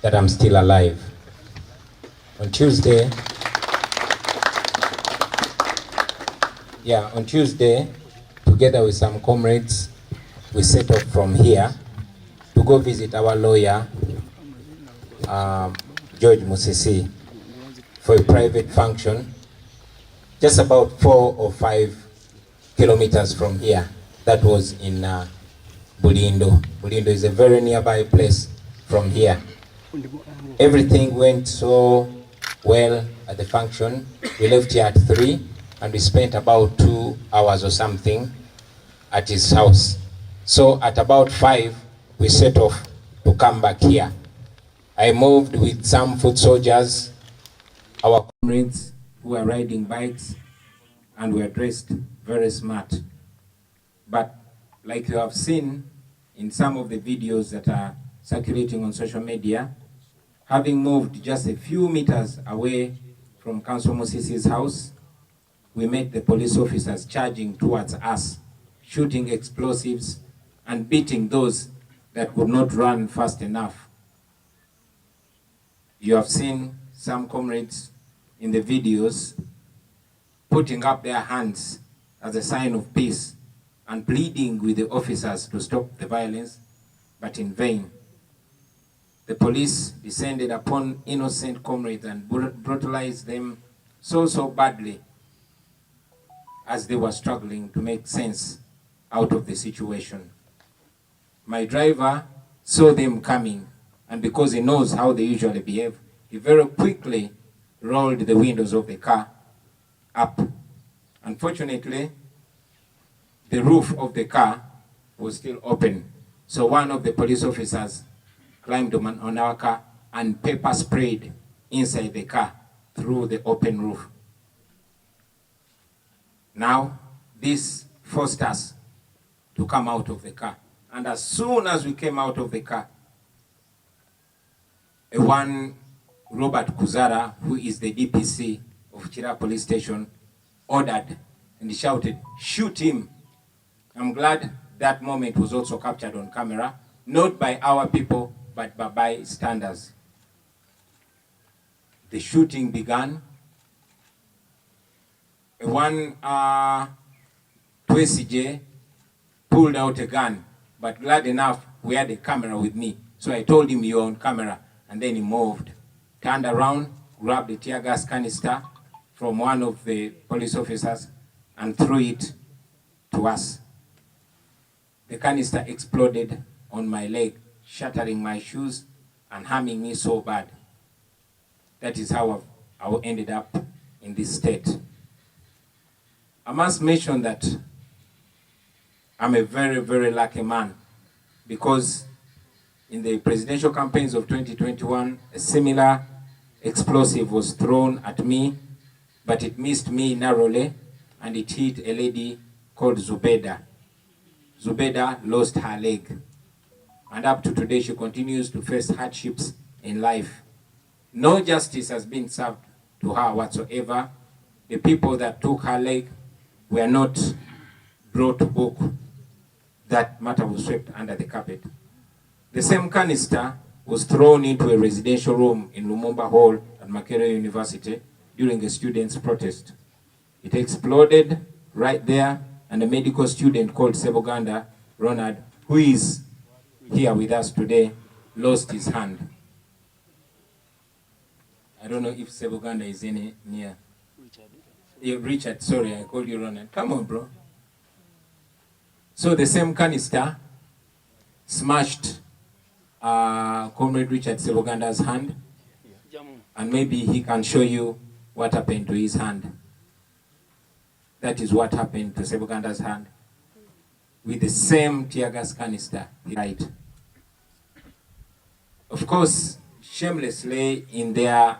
that I'm still alive. On Tuesday, together with some comrades, we set off from here to go visit our lawyer, George Musisi, for a private function, just about 4 or 5 kilometers from here. That was in Bulindo. Bulindo is a very nearby place from here. Everything went so well at the function. We left here at 3 and we spent about 2 hours or something at his house. So at about 5, we set off to come back here. I moved with some foot soldiers, our comrades who were riding bikes, and were dressed very smart. But like you have seen in some of the videos that are circulating on social media, having moved just a few meters away from Councillor Musisi's house, we met the police officers charging towards us, shooting explosives and beating those that could not run fast enough. You have seen some comrades in the videos putting up their hands as a sign of peace and pleading with the officers to stop the violence, but in vain. The police descended upon innocent comrades and brutalized them so badly as they were struggling to make sense out of the situation. My driver saw them coming, and because he knows how they usually behave, he very quickly rolled the windows of the car up. Unfortunately, the roof of the car was still open, so one of the police officers climbed on our car and pepper sprayed inside the car through the open roof. Now, this forced us to come out of the car. And as soon as we came out of the car, one Robert Kuzara, who is the DPC of Chira Police Station, ordered and he shouted, "Shoot him." I'm glad that moment was also captured on camera, not by our people, but by bystanders. The shooting began. One Twesije pulled out a gun, but glad enough we had a camera with me. So I told him, "You're on camera." And then he moved, turned around, grabbed a tear gas canister from one of the police officers and threw it to us. The canister exploded on my leg, shattering my shoes and harming me so bad. That is how I ended up in this state. I must mention that I'm a very, very lucky man, because in the presidential campaigns of 2021, a similar explosive was thrown at me, but it missed me narrowly and it hit a lady called Zubeda. Zubeda lost her leg, and up to today she continues to face hardships in life. No justice has been served to her whatsoever. The people that took her leg were not brought to book. That matter was swept under the carpet. The same canister was thrown into a residential room in Lumumba Hall at Makerere University during a student's protest. It exploded right there, and a medical student called Seboganda Ronald, who is here with us today, lost his hand. I don't know if Seboganda is near. Richard, sorry, I called you Ronald. Come on, bro. So the same canister smashed Comrade Richard Seboganda's hand, and maybe he can show you what happened to his hand. That is what happened to Seboganda's hand. With the same tear gas canister, he died. Of course, shamelessly, in their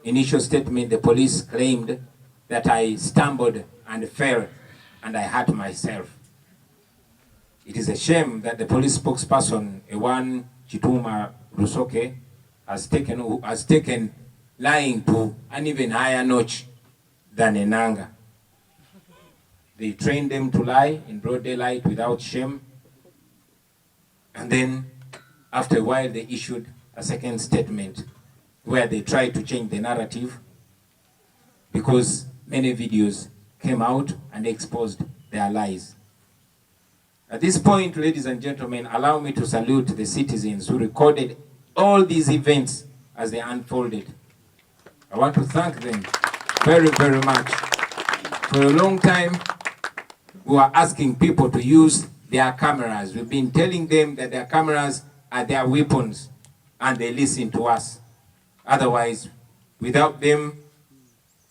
initial statement, the police claimed that I stumbled and fell and I hurt myself. It is a shame that the police spokesperson, Ewan Chituma Rusoke, has taken lying to an even higher notch than Enanga. They trained them to lie in broad daylight without shame, and then after a while they issued a second statement where they tried to change the narrative because many videos came out and exposed their lies. At this point, ladies and gentlemen, allow me to salute the citizens who recorded all these events as they unfolded. I want to thank them very, very much. For a long time, we were asking people to use their cameras. We've been telling them that their cameras are their weapons, and they listen to us. Otherwise, without them,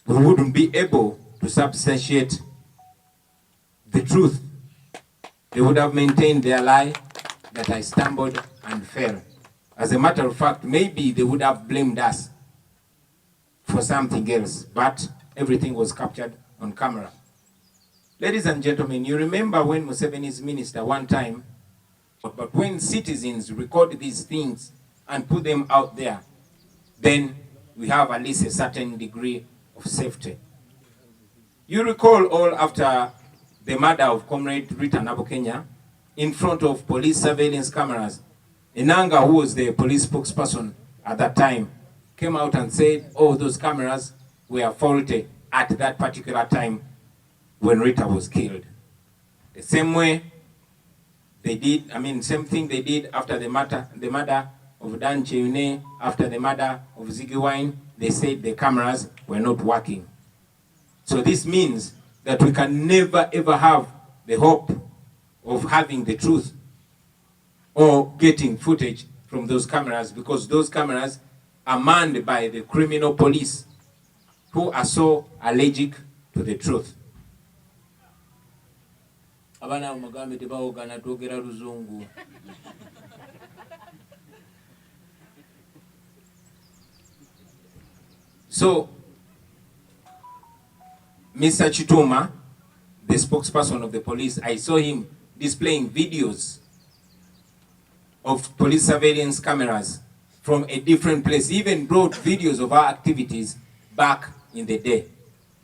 we wouldn't be able to substantiate the truth. They would have maintained their lie that I stumbled and fell. As a matter of fact, maybe they would have blamed us for something else, but everything was captured on camera. Ladies and gentlemen, you remember when Museveni's minister one time, but when citizens record these things and put them out there, then we have at least a certain degree of safety. You recall all after the murder of Comrade Rita Nabokenya in front of police surveillance cameras, Enanga, who was the police spokesperson at that time, came out and said, oh, those cameras were faulty at that particular time when Rita was killed. The same way they did, same thing they did after the murder of Dan Cheune, after the murder of Bobi Wine, they said the cameras were not working. So this means that we can never ever have the hope of having the truth or getting footage from those cameras, because those cameras are manned by the criminal police who are so allergic to the truth. Abana mugambe tebawogana twogera luzungu. So, Mr. Chituma, the spokesperson of the police, I saw him displaying videos of police surveillance cameras from a different place. He even brought videos of our activities back in the day.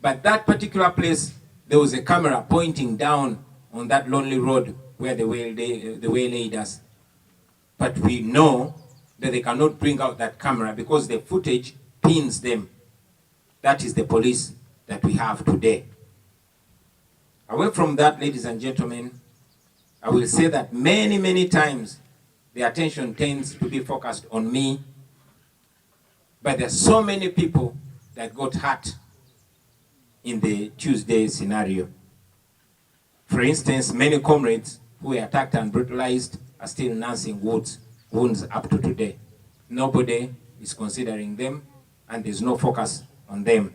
But that particular place, there was a camera pointing down on that lonely road where they waylaid us. But we know that they cannot bring out that camera because the footage pins them. That is the police that we have today. Away from that, ladies and gentlemen, I will say that many, many times the attention tends to be focused on me, but there are so many people that got hurt in the Tuesday scenario. For instance, many comrades who were attacked and brutalized are still nursing wounds up to today. Nobody is considering them, and there's no focus on them.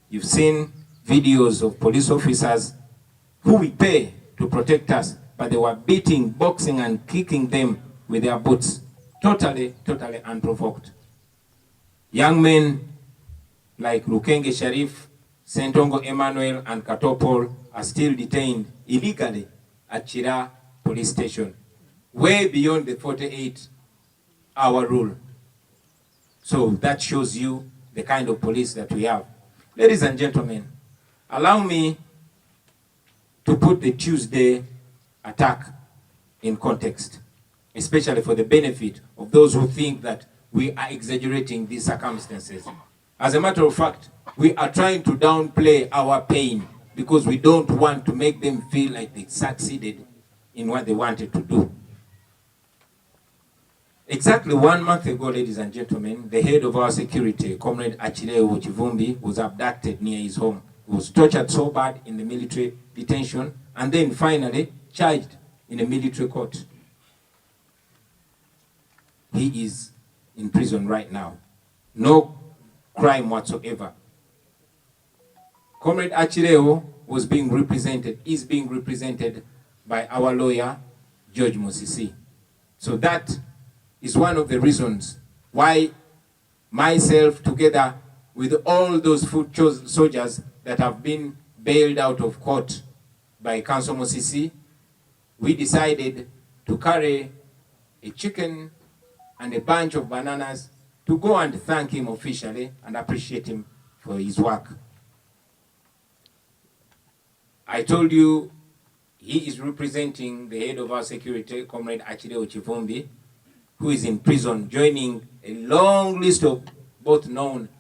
You've seen videos of police officers who we pay to protect us, but they were beating, boxing, and kicking them with their boots, totally unprovoked. Young men like Rukenge Sharif, Sentongo Emmanuel, and Katopol are still detained illegally at Chira police station, way beyond the 48-hour rule. So that shows you the kind of police that we have. Ladies and gentlemen, allow me to put the Tuesday attack in context, especially for the benefit of those who think that we are exaggerating these circumstances. As a matter of fact, we are trying to downplay our pain because we don't want to make them feel like they succeeded in what they wanted to do. Exactly 1 month ago, ladies and gentlemen, the head of our security, Comrade a.k.a. Chivumbi, was abducted near his home. He was tortured so bad in the military detention and then finally charged in a military court. He is in prison right now. No crime whatsoever. Comrade Achireo is being represented by our lawyer, George Musisi. So that is one of the reasons why myself, together with all those foot soldiers that have been bailed out of court by Council Musisi, we decided to carry a chicken and a bunch of bananas to go and thank him officially and appreciate him for his work. I told you he is representing the head of our security, Comrade a.k.a. Chivumbi, who is in prison, joining a long list of both known